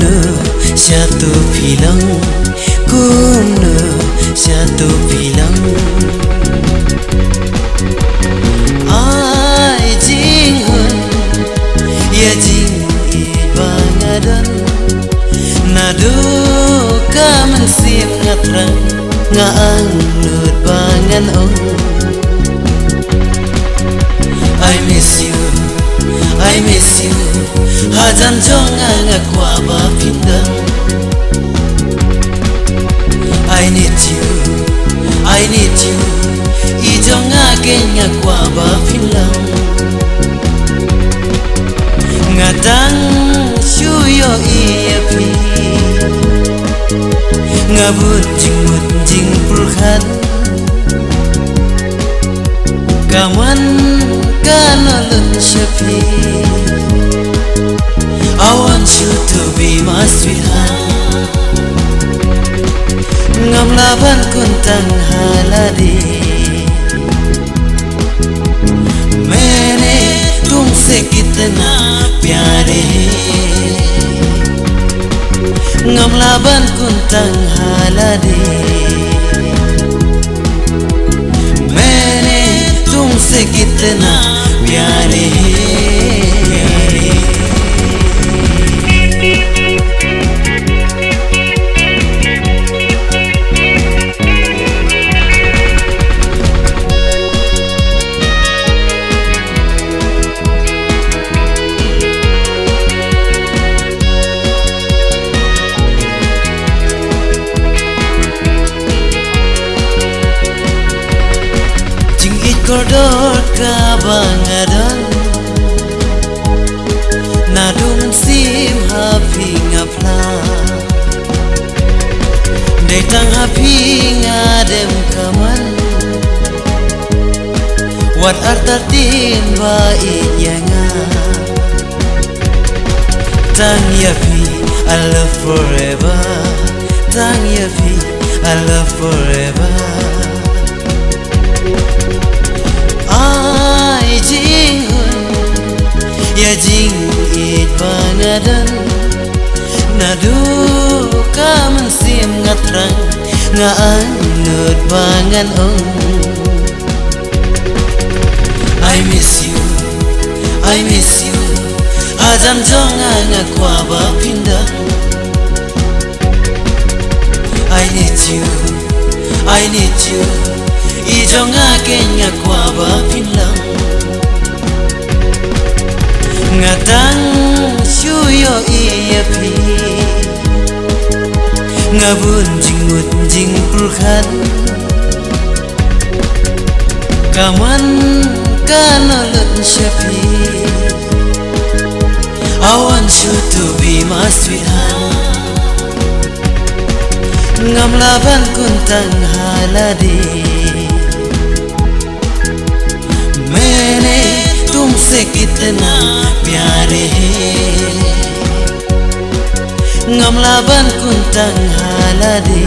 Kumno satu film, kumno satu film. Ai jing hun, ya jing ibangadan. Nadu kaman sim ngatrang, ngaang nut bangan ong. I miss you, I miss you. Hajan jonga ngakwa ba pindang. I need you, I need you. Ijonga kenya kwa ba pindang. Ngadang shuyo iepi. Ngabut jing pulkhan. Kaman kanalun syafi. I want you to be my sweetheart. Ngam laban kuntang haladi. Maine तुमसे कितना प्यारे. Ngam laban kuntang haladi. Maine तुमसे कितना प्यारे. Kodot kabangadan nadum sim happy ngapla detang happy ngadem kaman wat artatin ba inyanga tang yapi I love forever tang yapi I love forever. Ai jing hun, ya jing it bangadan. Nadu kaman sim ngatrang, ngaan nut bangan ong. I miss you, I miss you. Ajam jonga ngakwa ba pindang. I need you, I need you. Ijonga kenya kwa ba pinlang. Ngatang shuyo iepi. Ngabun jing pulkhan. Kaman kanalun syafi. I want you to be my sweetheart. Ngam laban kuntang haladi. मैंने तुमसे कितना प्यारे. Ngam laban kuntang haladi.